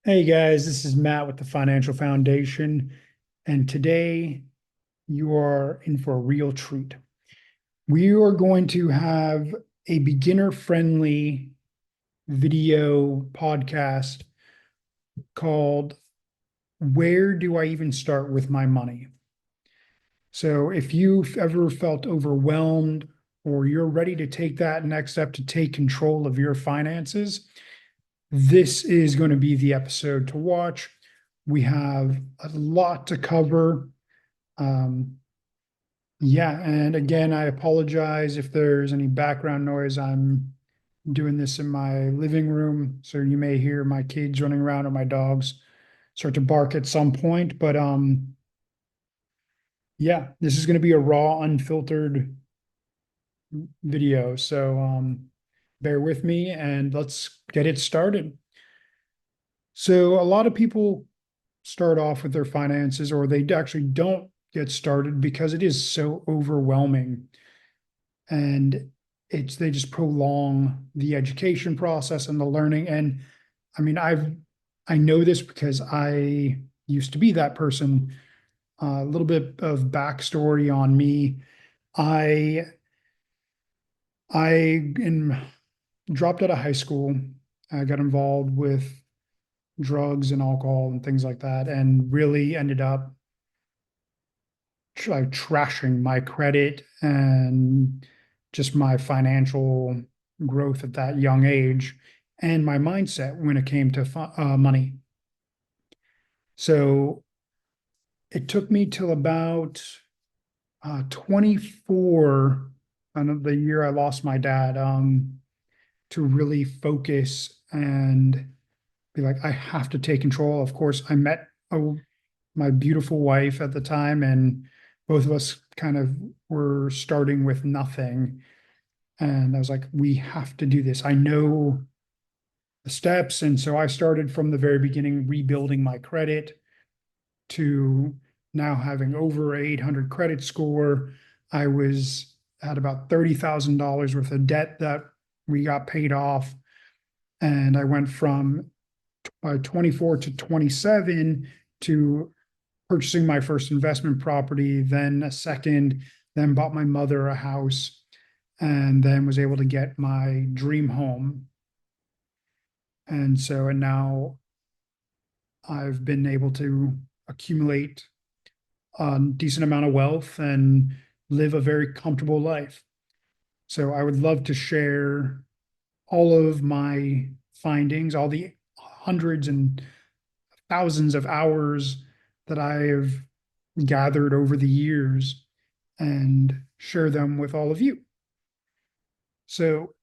Hey guys, this is Matt with the Financial Foundation, and today you are in for a real treat. We are going to have a beginner-friendly video podcast called Where Do I Even Start with My Money? So if you've ever felt overwhelmed or you're ready to take that next step to take control of your finances, this is going to be the episode to watch. We have a lot to cover. Um, yeah, and again, I apologize if there's any background noise. I'm doing this in my living room, so you may hear my kids running around or my dogs start to bark at some point. But yeah, this is going to be a raw, unfiltered video. So bear with me and let's get it started. So a lot of people start off with their finances, or they actually don't get started because it is so overwhelming, and they just prolong the education process and the learning. And I mean, I know this because I used to be that person. A little bit of backstory on me. I I in dropped out of high school. I got involved with drugs and alcohol and things like that, and really ended up like trashing my credit and just my financial growth at that young age and my mindset when it came to money. So it took me till about 24, the year I lost my dad, to really focus and be like, I have to take control. Of course, I met my beautiful wife at the time, and both of us kind of were starting with nothing. And I was like, we have to do this. I know the steps. And so I started from the very beginning, rebuilding my credit to now having over 800 credit score. I was at about $30,000 worth of debt that we got paid off. And I went from 24 to 27 to purchasing my first investment property, then a second, then bought my mother a house, and then was able to get my dream home. And now I've been able to accumulate a decent amount of wealth and live a very comfortable life. So I would love to share all of my findings, all the hundreds and thousands of hours that I have gathered over the years, and share them with all of you. So,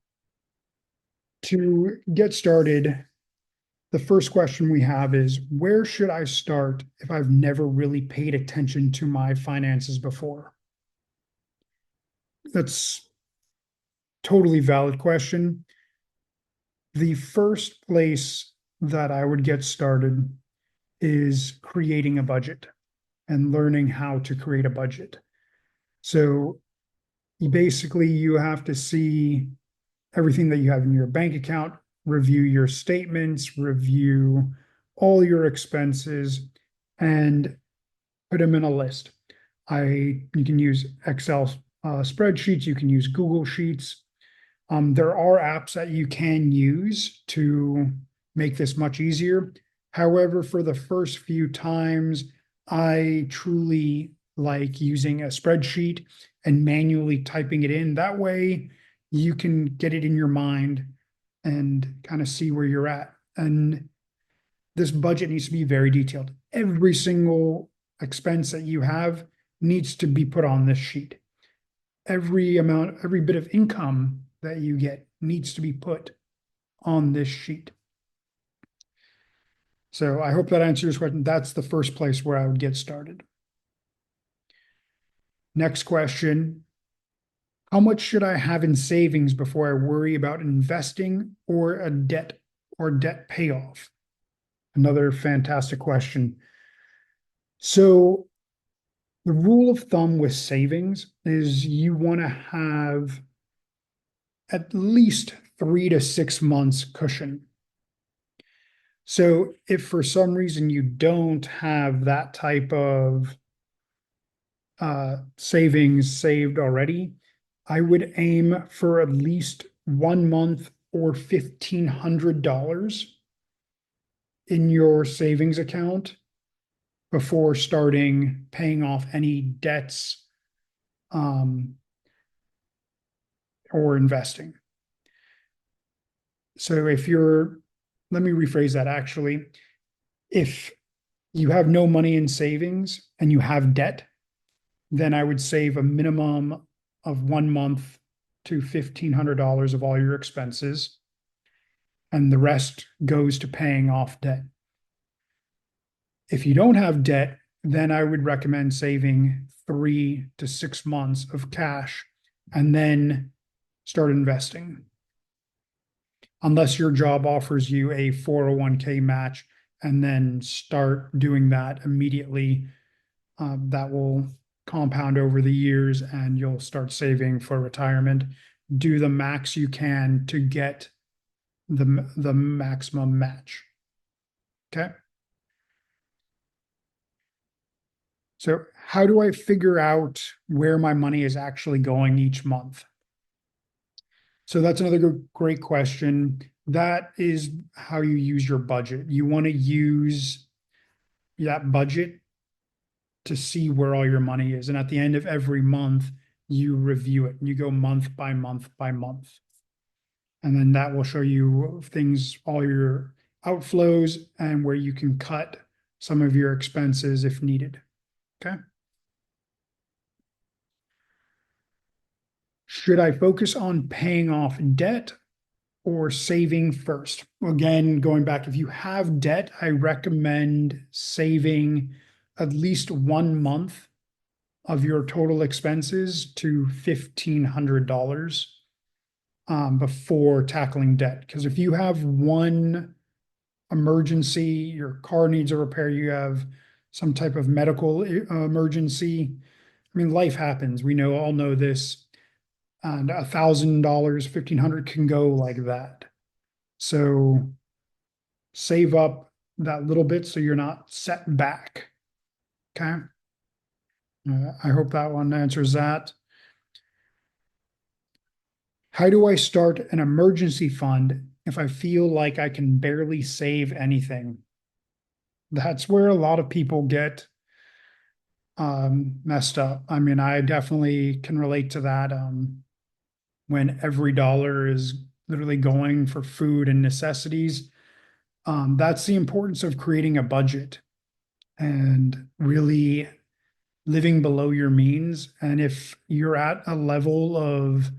to get started, the first question we have is, where should I start if I've never really paid attention to my finances before? That's totally valid question. The first place that I would get started is creating a budget and learning how to create a budget. So you have to see everything that you have in your bank account, review your statements, review all your expenses, and put them in a list. You can use Excel spreadsheets, you can use Google Sheets. There are apps that you can use to make this much easier. However, for the first few times, I truly like using a spreadsheet and manually typing it in. That way, you can get it in your mind and kind of see where you're at. And this budget needs to be very detailed. Every single expense that you have needs to be put on this sheet. Every bit of income that you get needs to be put on this sheet. So I hope that answers your question. That's the first place where I would get started. Next question. How much should I have in savings before I worry about investing or debt payoff? Another fantastic question. So the rule of thumb with savings is you want to have at least 3 to 6 months cushion. So if for some reason you don't have that type of savings saved already, I would aim for at least 1 month or $1,500 in your savings account before starting paying off any debts um, or investing. So let me rephrase that actually. If you have no money in savings and you have debt, then I would save a minimum of 1 month to $1,500 of all your expenses, and the rest goes to paying off debt. If you don't have debt, then I would recommend saving 3 to 6 months of cash and then start investing. Unless your job offers you a 401k match and then start doing that immediately, that will compound over the years and you'll start saving for retirement. Do the max you can to get the maximum match. Okay. So how do I figure out where my money is actually going each month? So that's another great question. That is how you use your budget. You want to use that budget to see where all your money is. And at the end of every month, you review it and you go month by month by month. And then that will show you things, all your outflows and where you can cut some of your expenses if needed. Okay. Should I focus on paying off debt or saving first? Again, going back, if you have debt, I recommend saving at least 1 month of your total expenses to $1,500 before tackling debt. Because if you have one emergency, your car needs a repair, you have some type of medical emergency. I mean, life happens. We all know this. And $1,000, 1,500 can go like that. So save up that little bit so you're not set back. Okay. I hope that one answers that. How do I start an emergency fund if I feel like I can barely save anything? That's where a lot of people get messed up. I mean, I definitely can relate to that. When every dollar is literally going for food and necessities, that's the importance of creating a budget and really living below your means. And if you're at a level of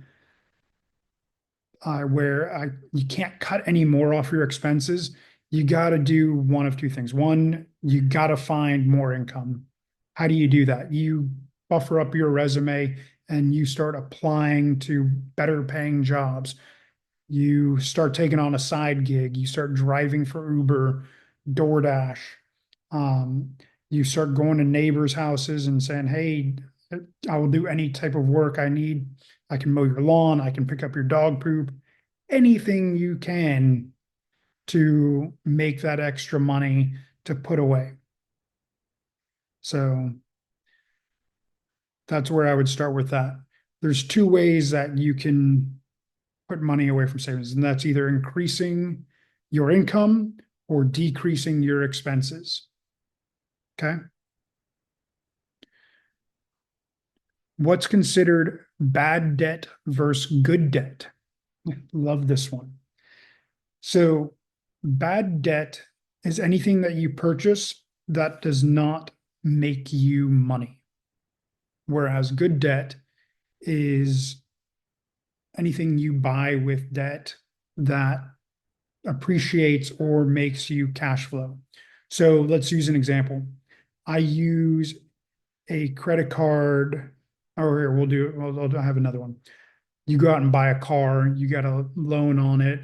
where you can't cut any more off your expenses, you got to do one of two things. One, you got to find more income. How do you do that? You buffer up your resume and you start applying to better paying jobs. You start taking on a side gig. You start driving for Uber, DoorDash. Um, you start going to neighbors' houses and saying, "Hey, I will do any type of work I need. I can mow your lawn. I can pick up your dog poop. Anything you can to make that extra money to put away." So that's where I would start with that. There's two ways that you can put money away from savings, and that's either increasing your income or decreasing your expenses. Okay. What's considered bad debt versus good debt? Love this one. So, bad debt is anything that you purchase that does not make you money, whereas good debt is anything you buy with debt that appreciates or makes you cash flow. So let's use an example. I use a credit card, or here, I'll have another one. You go out and buy a car, you got a loan on it,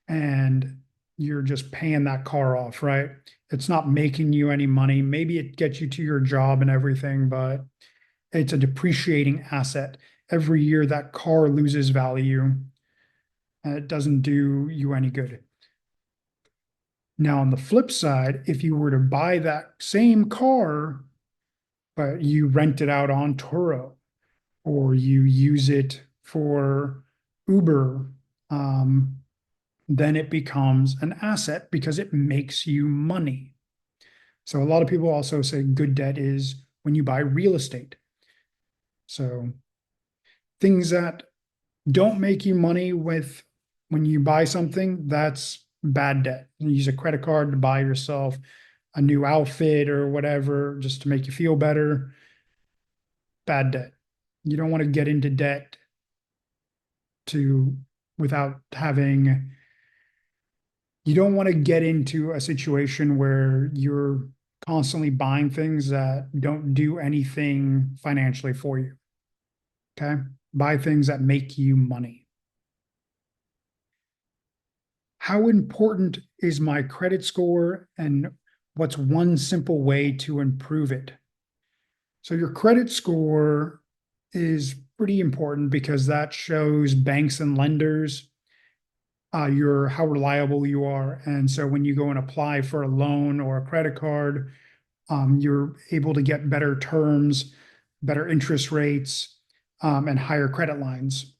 and you're just paying that car off, right? It's not making you any money. Maybe it gets you to your job and everything, but it's a depreciating asset. Every year that car loses value and it doesn't do you any good. Now, on the flip side, if you were to buy that same car, but you rent it out on Turo or you use it for Uber, um, then it becomes an asset because it makes you money. So a lot of people also say good debt is when you buy real estate. So things that don't make you money with when you buy something, that's bad debt. You use a credit card to buy yourself a new outfit or whatever just to make you feel better. Bad debt. You don't want to get into debt to without having you don't want to get into a situation where you're constantly buying things that don't do anything financially for you. Okay. Buy things that make you money. How important is my credit score and what's one simple way to improve it? So, your credit score is pretty important because that shows banks and lenders your how reliable you are. And so when you go and apply for a loan or a credit card, you're able to get better terms, better interest rates, and higher credit lines.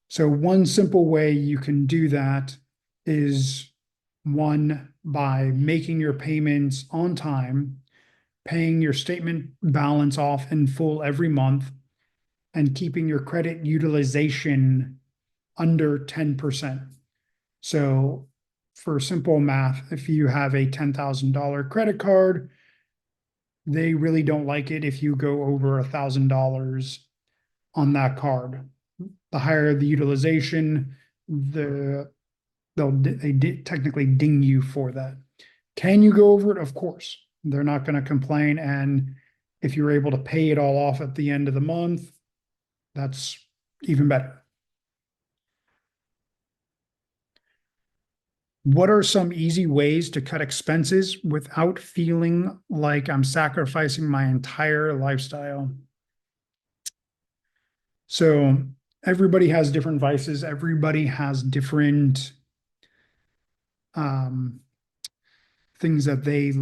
So one simple way you can do that is one by making your payments on time, paying your statement balance off in full every month, and keeping your credit utilization under 10%. So for simple math, if you have a $10,000 credit card, they really don't like it if you go over $1,000 on that card. The higher the utilization, they technically ding you for that. Can you go over it? Of course. They're not going to complain. And if you're able to pay it all off at the end of the month, that's even better. What are some easy ways to cut expenses without feeling like I'm sacrificing my entire lifestyle? So, everybody has different vices, everybody has different um, things that they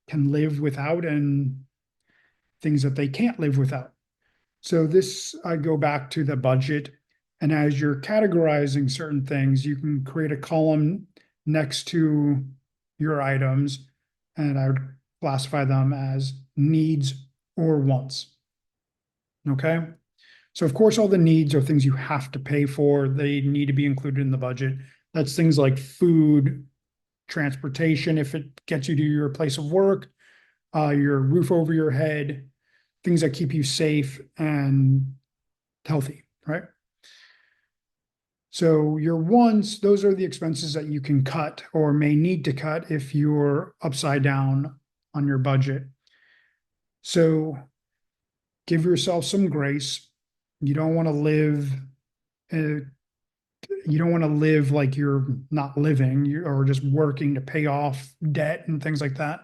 can live without and things that they can't live without. So, this I go back to the budget. And as you're categorizing certain things, you can create a column next to your items, and I would classify them as needs or wants. Okay. So, of course, all the needs are things you have to pay for, they need to be included in the budget. That's things like food, transportation, if it gets you to your place of work, your roof over your head, things that keep you safe and healthy, right? So your wants, those are the expenses that you can cut or may need to cut if you're upside down on your budget. So give yourself some grace. You don't want to live uh, you don't want to live like you're not living or just working to pay off debt and things like that.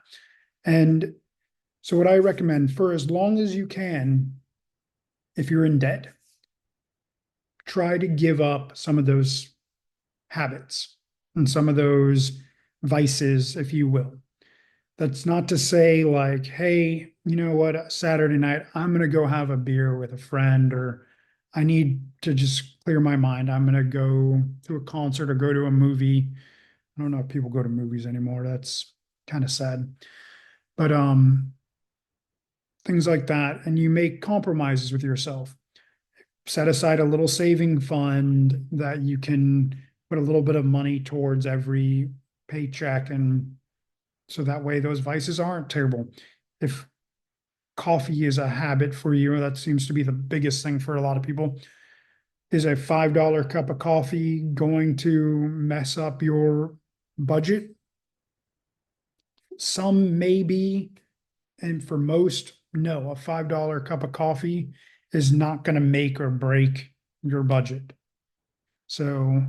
And so what I recommend for as long as you can, if you're in debt, try to give up some of those habits and some of those vices, if you will. That's not to say like, hey, you know what, Saturday night, I'm going to go have a beer with a friend, or I need to just clear my mind. I'm going to go to a concert or go to a movie. I don't know if people go to movies anymore. That's kind of sad. But things like that. And you make compromises with yourself. Set aside a little saving fund that you can put a little bit of money towards every paycheck, and so that way those vices aren't terrible. If coffee is a habit for you, that seems to be the biggest thing for a lot of people. Is a $5 cup of coffee going to mess up your budget? Some maybe, and for most, no. A $5 cup of coffee is not going to make or break your budget. So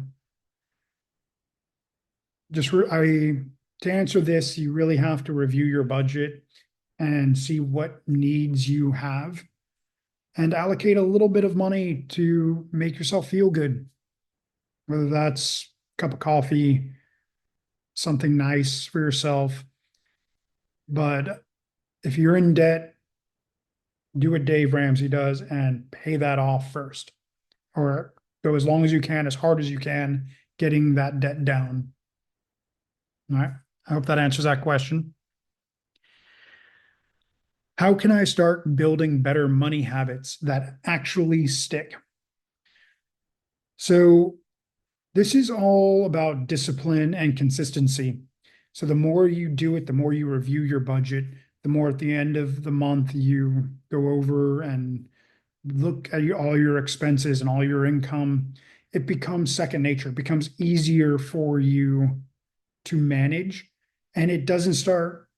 to answer this, you really have to review your budget and see what needs you have and allocate a little bit of money to make yourself feel good, whether that's a cup of coffee, something nice for yourself. But if you're in debt, do what Dave Ramsey does and pay that off first, or go as long as you can, as hard as you can, getting that debt down. All right. I hope that answers that question. How can I start building better money habits that actually stick? So, this is all about discipline and consistency. So, the more you do it, the more you review your budget, the more at the end of the month you go over and look at all your expenses and all your income. It becomes second nature, it becomes easier for you to manage, and it doesn't start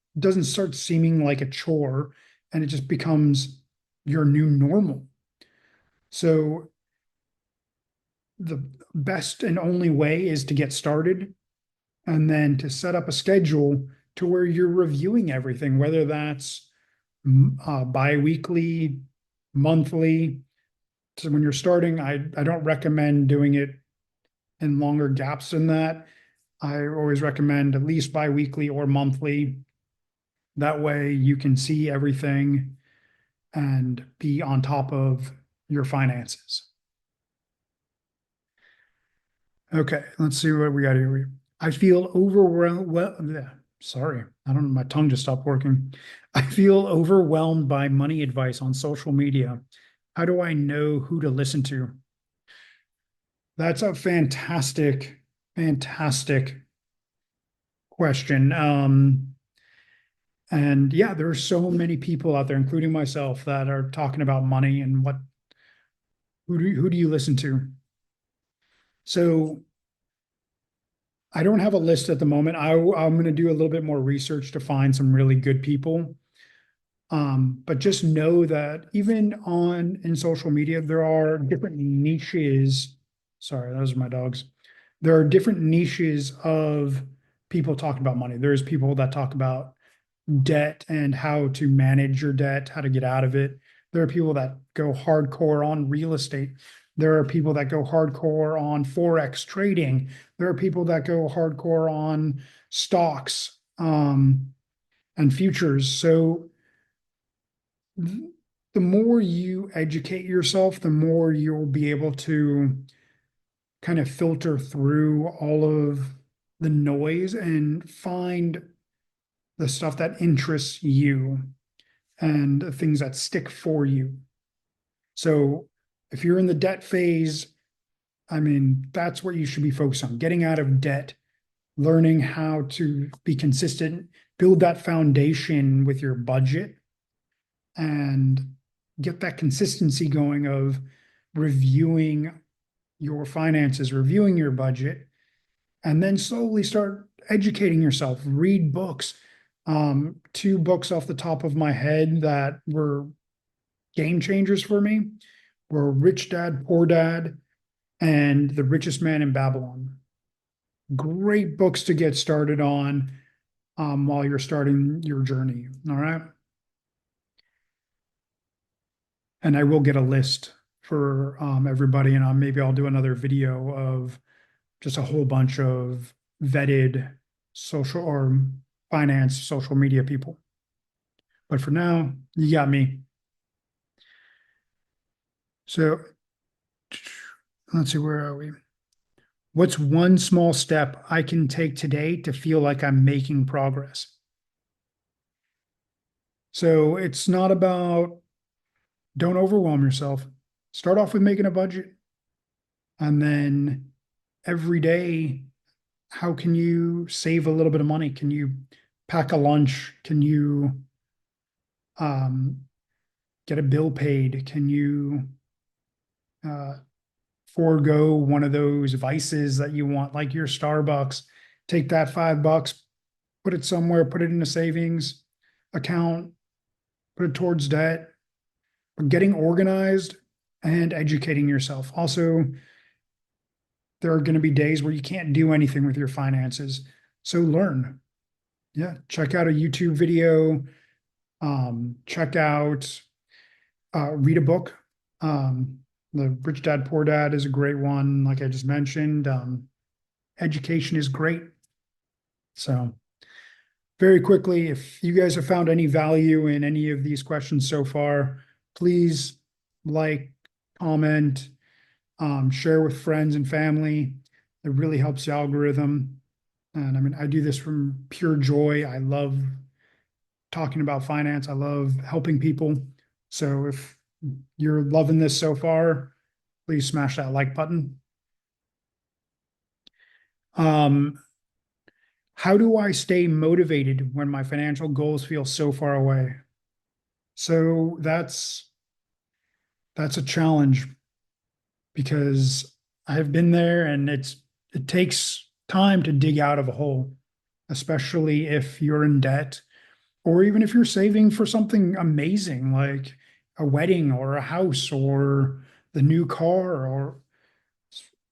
seeming like a chore, and it just becomes your new normal. So the best and only way is to get started and then to set up a schedule to where you're reviewing everything, whether that's bi-weekly, monthly. So when you're starting, I don't recommend doing it in longer gaps than that. I always recommend at least bi-weekly or monthly. That way you can see everything and be on top of your finances. Okay, let's see what we got here. I feel overwhelmed. Well, sorry, I don't know. My tongue just stopped working. I feel overwhelmed by money advice on social media. How do I know who to listen to? That's a fantastic, fantastic question. And yeah, there are so many people out there, including myself, that are talking about money and who do you listen to? So I don't have a list at the moment. I'm going to do a little bit more research to find some really good people. But just know that even on in social media, there are different niches. Sorry, those are my dogs. There are different niches of people talking about money. There's people that talk about debt and how to manage your debt, how to get out of it. There are people that go hardcore on real estate. There are people that go hardcore on Forex trading. There are people that go hardcore on stocks and futures. So the more you educate yourself, the more you'll be able to kind of filter through all of the noise and find the stuff that interests you and the things that stick for you. So if you're in the debt phase, I mean, that's what you should be focused on, getting out of debt, learning how to be consistent, build that foundation with your budget, and get that consistency going of reviewing your finances, reviewing your budget, and then slowly start educating yourself, read books. Two books off the top of my head that were game changers for me were Rich Dad, Poor Dad, and The Richest Man in Babylon. Great books to get started on while you're starting your journey. All right. And I will get a list for everybody, and maybe I'll do another video of just a whole bunch of vetted social or finance social media people. But for now, you got me. So let's see, where are we? What's one small step I can take today to feel like I'm making progress? So it's not about, don't overwhelm yourself. Start off with making a budget. And then every day, how can you save a little bit of money? Can you pack a lunch? Can you um, get a bill paid? Can you uh, forego one of those vices that you want, like your Starbucks? Take that $5, put it somewhere, put it in a savings account, put it towards debt. But getting organized and educating yourself. Also, there are going to be days where you can't do anything with your finances. So learn. Yeah, check out a YouTube video, check out, read a book. The Rich Dad, Poor Dad is a great one, like I just mentioned. Education is great. So very quickly, if you guys have found any value in any of these questions so far, please like, comment, share with friends and family. It really helps the algorithm. And I mean, I do this from pure joy. I love talking about finance. I love helping people. So if you're loving this so far, please smash that like button. Um, how do I stay motivated when my financial goals feel so far away? So that's a challenge because I've been there and it takes time to dig out of a hole, especially if you're in debt or even if you're saving for something amazing like a wedding or a house or the new car or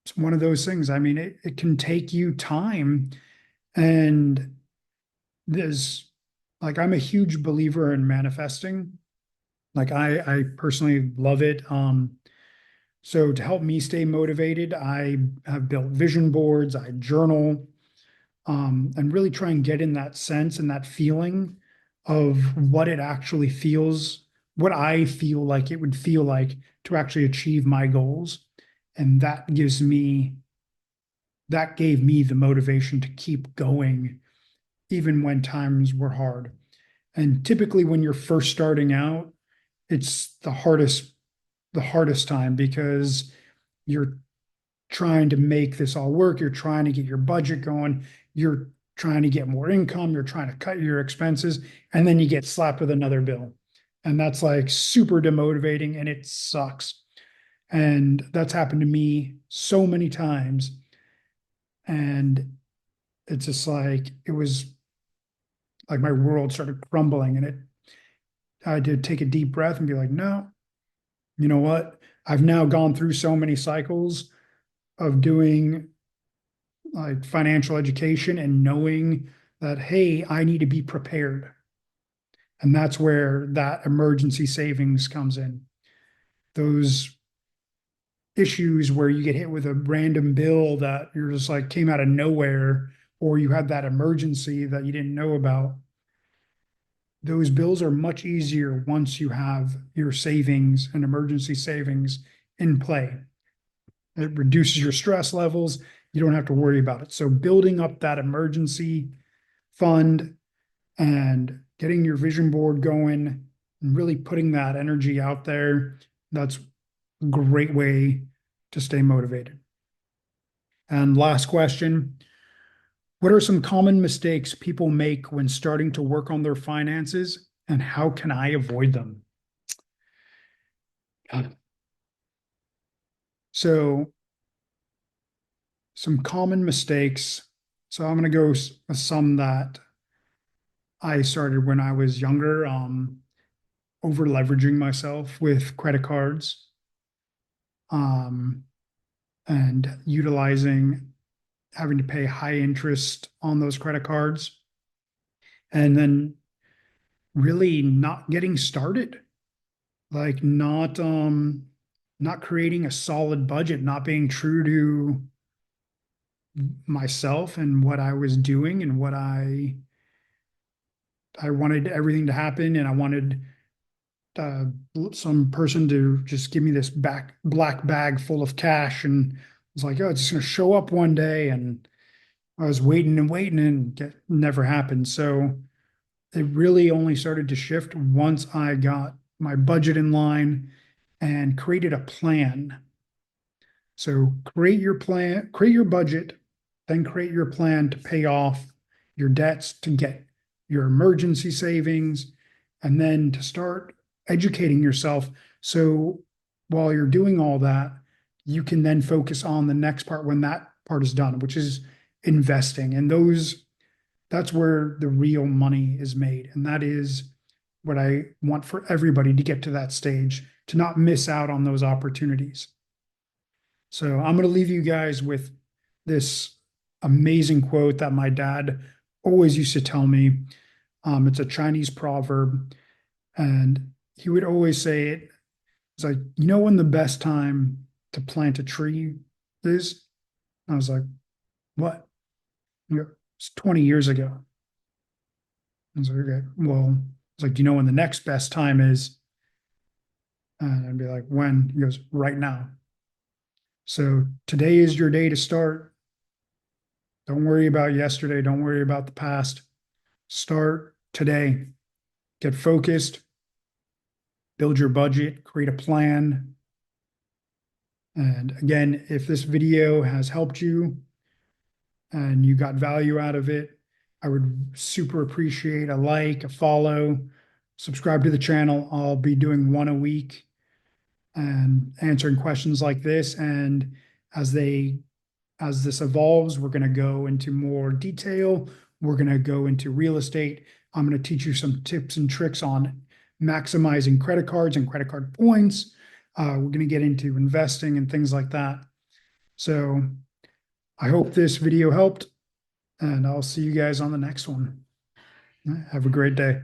it's one of those things. I mean, it can take you time and there's like I'm a huge believer in manifesting. Like I personally love it. So to help me stay motivated, I have built vision boards, I journal, and really try and get in that sense and that feeling of what it actually feels, what I feel like it would feel like to actually achieve my goals. And that gave me the motivation to keep going, even when times were hard. And typically when you're first starting out, it's the hardest time because you're trying to make this all work. You're trying to get your budget going. You're trying to get more income. You're trying to cut your expenses. And then you get slapped with another bill. And that's like super demotivating and it sucks. And that's happened to me so many times. And it's just like, it was like my world started crumbling and I had to take a deep breath and be like, no, you know what? I've now gone through so many cycles of doing like financial education and knowing that, hey, I need to be prepared. And that's where that emergency savings comes in. Those issues where you get hit with a random bill that you're just like came out of nowhere, or you had that emergency that you didn't know about. Those bills are much easier once you have your savings and emergency savings in play. It reduces your stress levels. You don't have to worry about it. So building up that emergency fund and getting your vision board going and really putting that energy out there, that's a great way to stay motivated. And last question, what are some common mistakes people make when starting to work on their finances and how can I avoid them? So some common mistakes. So I'm going to go with some that I started when I was younger, over leveraging myself with credit cards, um, and utilizing having to pay high interest on those credit cards, and then really not getting started, like not creating a solid budget, not being true to myself and what I was doing and what I wanted everything to happen and I wanted uh, some person to just give me this black bag full of cash and was like, oh, it's just going to show up one day. And I was waiting and waiting and never happened. So it really only started to shift once I got my budget in line and created a plan. So create your plan, create your budget, then create your plan to pay off your debts, to get your emergency savings, and then to start educating yourself. So while you're doing all that, you can then focus on the next part when that part is done, which is investing. And that's where the real money is made. And that is what I want for everybody to get to that stage, to not miss out on those opportunities. So I'm going to leave you guys with this amazing quote that my dad always used to tell me. It's a Chinese proverb, and he would always say it. It's like, you know, when the best time to plant a tree is? I was like, what? It's 20 years ago. I was like, okay, well, it's like, do you know when the next best time is? And I'd be like, when? He goes, right now. So today is your day to start. Don't worry about yesterday. Don't worry about the past. Start today. Get focused, build your budget, create a plan. And again, if this video has helped you and you got value out of it, I would super appreciate a like, a follow, subscribe to the channel. I'll be doing one a week and answering questions like this. And as this evolves, we're going to go into more detail. We're going to go into real estate. I'm going to teach you some tips and tricks on maximizing credit cards and credit card points. We're going to get into investing and things like that. So I hope this video helped, and I'll see you guys on the next one. Have a great day.